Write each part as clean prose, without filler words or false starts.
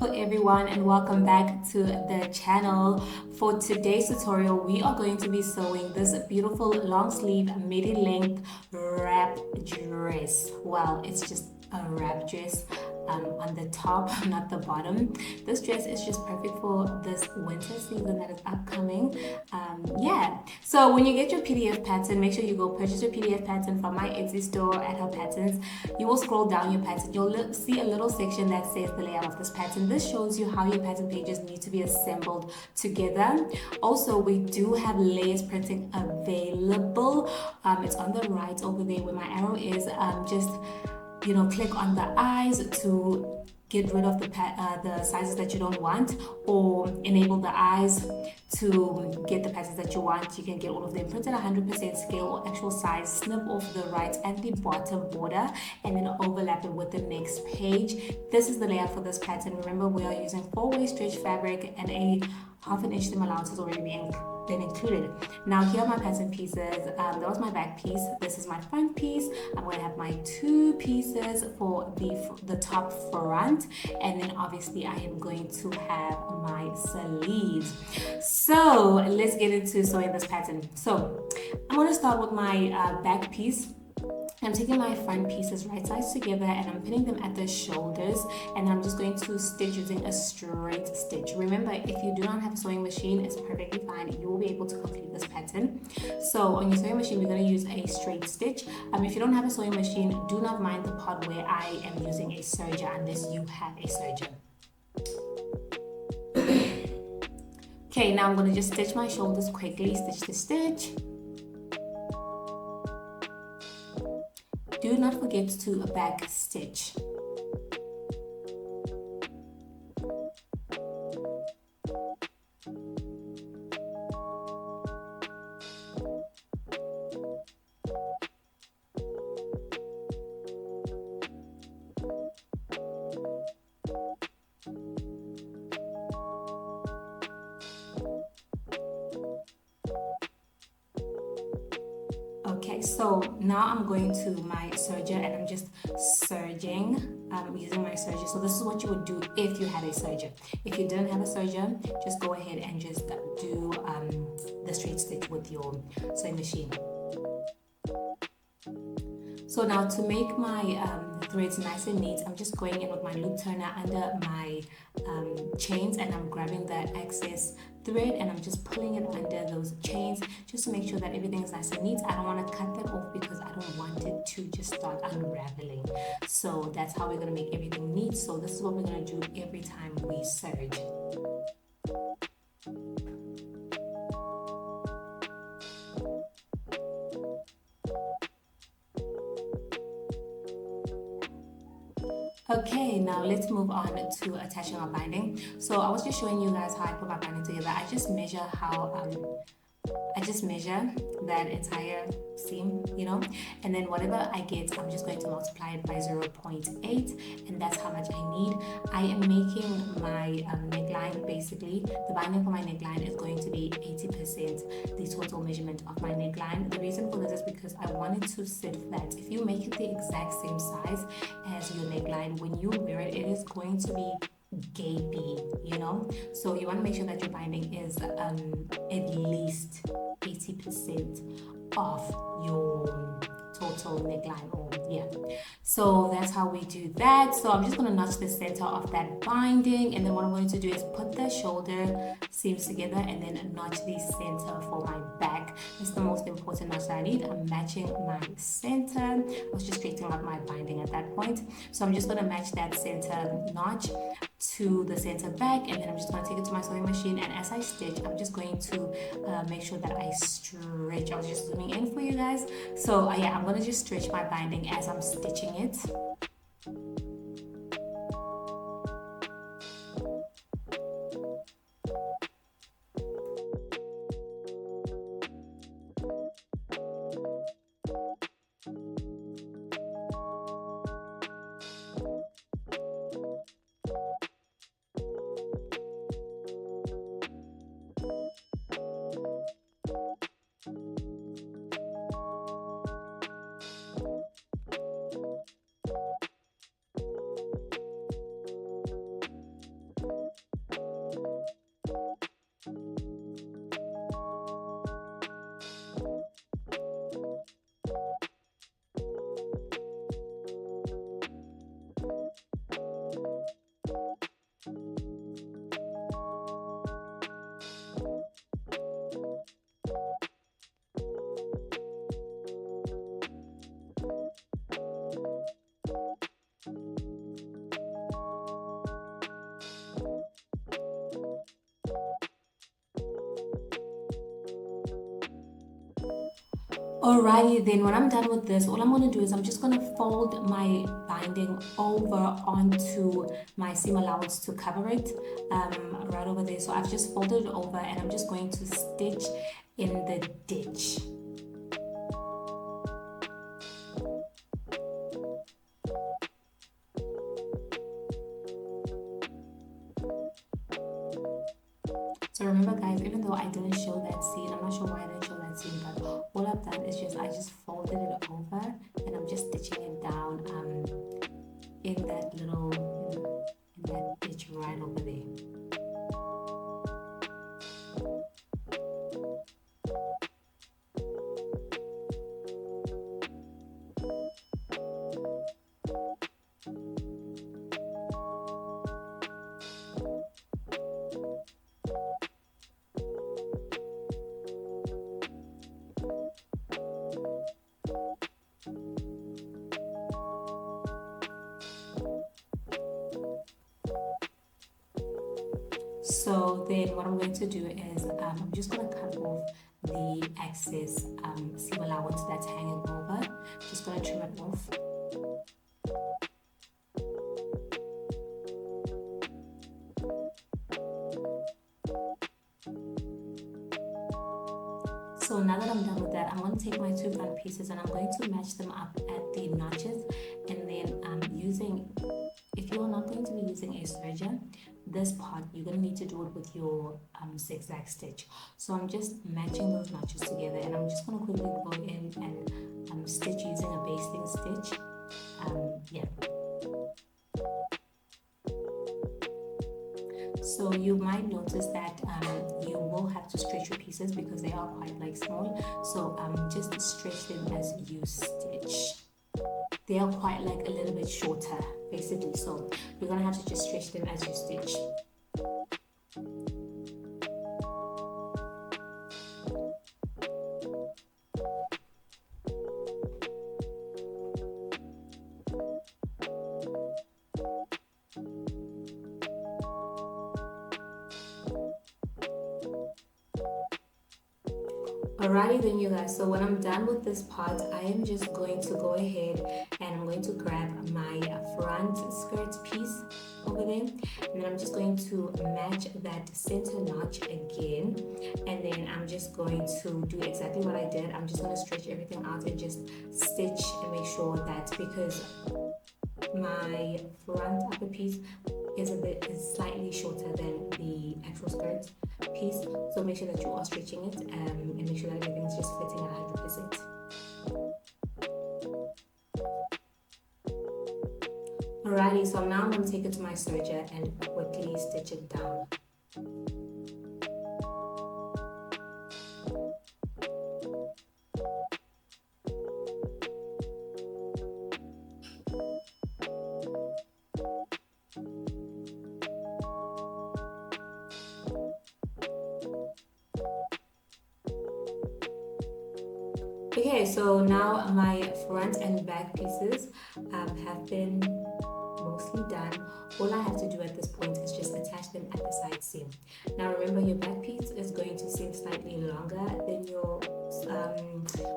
Hello everyone and welcome back to the channel. For today's tutorial we are going to be sewing this beautiful long sleeve midi length wrap dress. Well, it's just a wrap dress on the top, not the bottom. This dress is just perfect for this winter season that is upcoming. Yeah, so when you get your PDF pattern, make sure you go purchase your PDF pattern from my Etsy store at her patterns. You will scroll down your pattern, you'll see a little section that says the layout of this pattern. This shows you how your pattern pages need to be assembled together. Also, we do have layers printing available. It's on the right over there where my arrow is. Just click on the eyes to get rid of the sizes that you don't want, or enable the eyes to get the patterns that you want. You can get all of them printed 100% scale or actual size. Snip off the right and the bottom border and then overlap it with the next page. This is the layout for this pattern. Remember, we are using 4-way stretch fabric and a ½ inch seam allowance has already been included. Now here are my pattern pieces. That was my back piece. This is my front piece. I'm going to have my 2 pieces for the top front, and then obviously I am going to have my sleeves. So let's get into sewing this pattern. So I'm going to start with my back piece. I'm taking my front pieces right sides together and I'm pinning them at the shoulders, and I'm just going to stitch using a straight stitch. Remember, if you do not have a sewing machine, it's perfectly fine. You will be able to complete this pattern. So on your sewing machine, we're going to use a straight stitch. If you don't have a sewing machine, do not mind the part where I am using a serger unless you have a serger. Okay, now I'm going to just stitch my shoulders quickly, stitch to stitch. Do not forget to back stitch. Okay, so now I'm going to my serger and I'm just serging using my serger. So this is what you would do if you had a serger. If you didn't have a serger, just go ahead and just do the straight stitch with your sewing machine. So now to make my threads nice and neat, I'm just going in with my loop turner under my chains, and I'm grabbing the excess thread and I'm just pulling it under those chains just to make sure that everything is nice and neat. I don't want to cut that off because I don't want it to just start unraveling. So that's how we're going to make everything neat. So this is what we're going to do every time we serge. Okay, now let's move on to attaching our binding. So I was just showing you guys how I put my binding together. I just measure that entire seam, and then whatever I get, I'm just going to multiply it by 0.8, and that's how much I need. I am making my neckline. Basically, the binding for my neckline is going to be 80% the total measurement of my neckline. The reason for this is because I want it to sit flat. If you make it the exact same size as your neckline, when you wear it, it is going to be gapey, so you want to make sure that your binding is at least 80% of your total neckline, or so that's how we do that. So I'm just going to notch the center of that binding, and then what I'm going to do is put the shoulder seams together and then notch the center for my back. It's the most important notch that I need. I'm matching my center. I was just straightening out my binding at that point, so I'm just going to match that center notch to the center back, and then I'm just going to take it to my sewing machine, and as I stitch, I'm just going to make sure that I stretch. I was just zooming in for you guys. So yeah, I'm going to just stretch my binding as I'm stitching it. Alrighty, then when I'm done with this, all I'm going to do is I'm just going to fold my binding over onto my seam allowance to cover it, right over there. So I've just folded it over and I'm just going to stitch in the ditch. So remember guys, even though I didn't show that seam, I'm not sure why I didn't show that seam, but all I've done is I just folded it over and I'm just stitching it down in that little, in that ditch right over there. So then what I'm going to do is I'm just going to cut off the excess seam allowance that's hanging over. Just going to trim it off. So now that I'm done with that, I'm going to take my two front pieces and I'm going to match them up at the notches, and then if you're not going to be using a serger, this part you're going to need to do it with your zigzag stitch. So I'm just matching those notches together and I'm just going to quickly go in and stitch using a basting stitch. So you might notice that you will have to stretch your pieces because they are quite small. So just stretch them as you stitch. They are quite a little bit shorter basically, so you're gonna have to just stretch them as you stitch. Alrighty then you guys, so when I'm done with this part, I am just going to go ahead and I'm going to grab my front skirt piece over there, and then I'm just going to match that center notch again, and then I'm just going to do exactly what I did. I'm just going to stretch everything out and just stitch and make sure that, because my front upper piece is slightly shorter than the actual skirt piece, so make sure that you are stretching it and make sure that everything is just fitting at 100%. Alrighty, so now I'm going to take it to my serger and quickly stitch it down. Okay, so now my front and back pieces have been mostly done. All I have to do at this point is just attach them at the side seam. Now remember, your back piece is going to seem slightly longer than your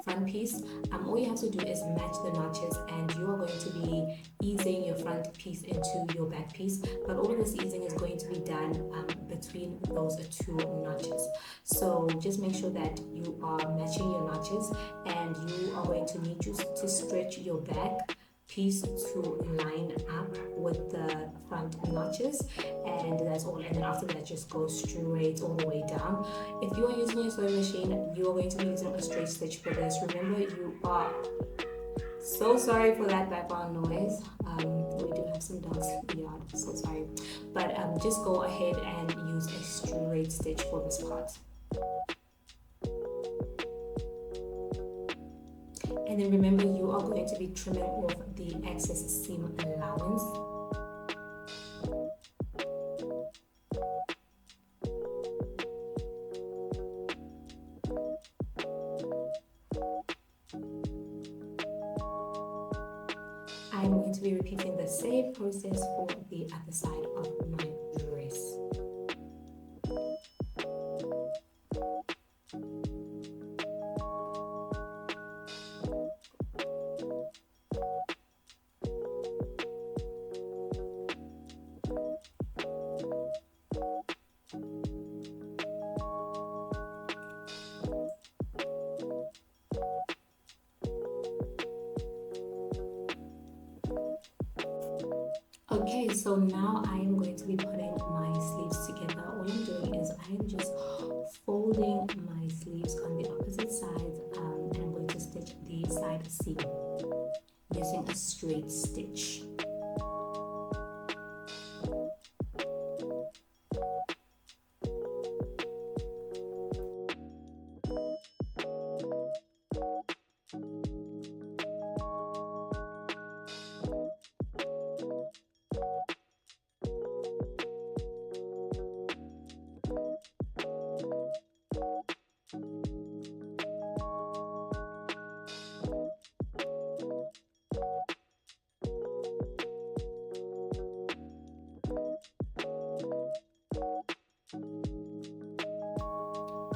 front piece. All you have to do is match the notches, and you are going to be easing your front piece into your back piece, but all of this easing is going to be done between those two notches. So just make sure that you are matching your notches, and you are going to need to stretch your back piece to line up with the front notches, and that's all. And then after that, just go straight all the way down. If you are using your sewing machine, you are going to be using a straight stitch for this. Remember, you are so sorry for that background noise. We do have some dogs in the yard, so sorry, but just go ahead and use a straight stitch for this part. And then remember, you are going to be trimming off the excess seam allowance. I'm going to be repeating the same process for the other side of my dress. So now I am going to be putting my sleeves together. All I'm doing is I am just folding my sleeves on the opposite sides, and I'm going to stitch the side seam using a straight stitch.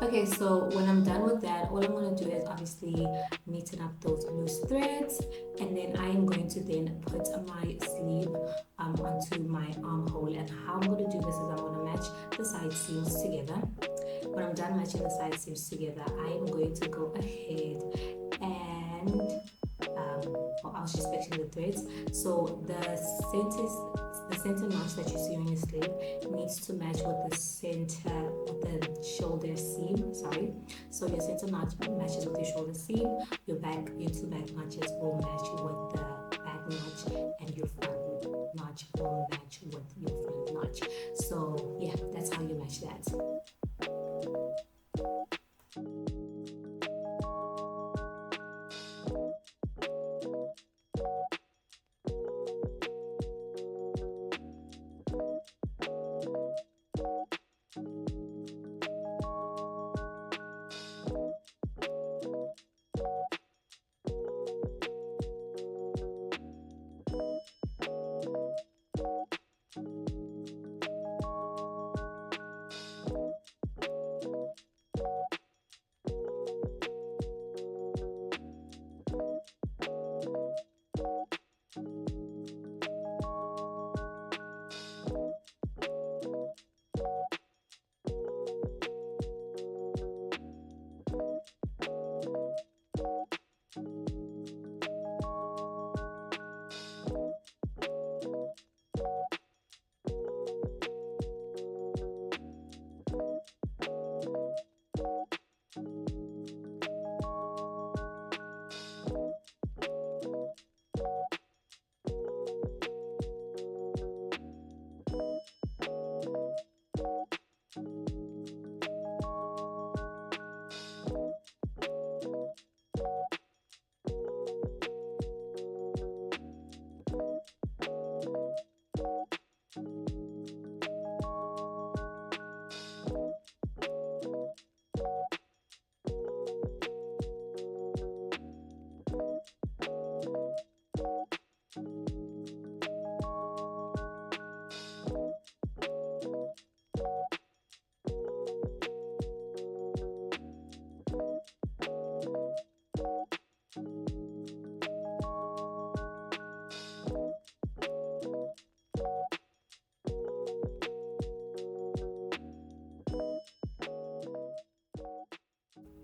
Okay, so when I'm done with that, all I'm going to do is obviously neaten up those loose threads, and then I am going to then put my sleeve onto my armhole. And how I'm going to do this is I'm going to match the side seams together. When I'm done matching the side seams together, I am going to go ahead and I was just fixing the threads. So the center notch that you see on your sleeve needs to match with the shoulder seam. Sorry. So your center notch matches with your shoulder seam. Your two back notches will match with the back notch, and your front notch will match with your front notch. So yeah, that's how you match that.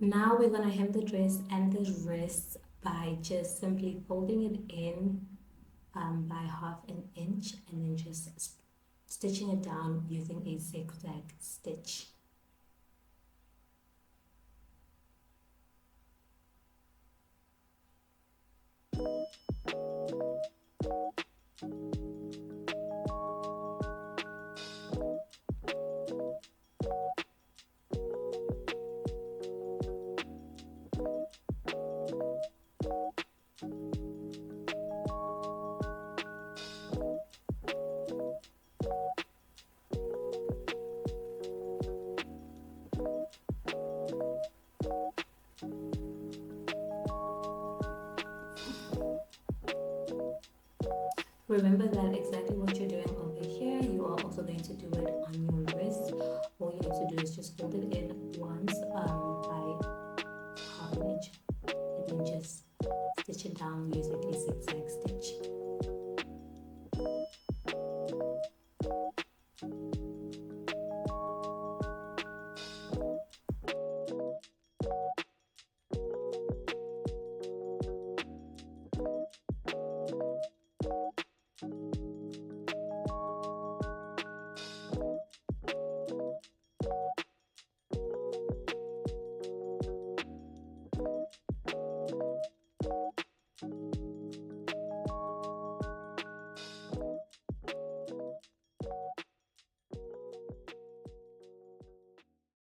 Now we're gonna hem the dress and the wrists by just simply folding it in by 1/2 inch, and then just stitching it down using a zigzag stitch. Remember that exactly what you're doing over here, you are also going to do it on your wrist. All you need to do is just fold it in once by 1/2 inch, and then just stitch it down using a zigzag stitch.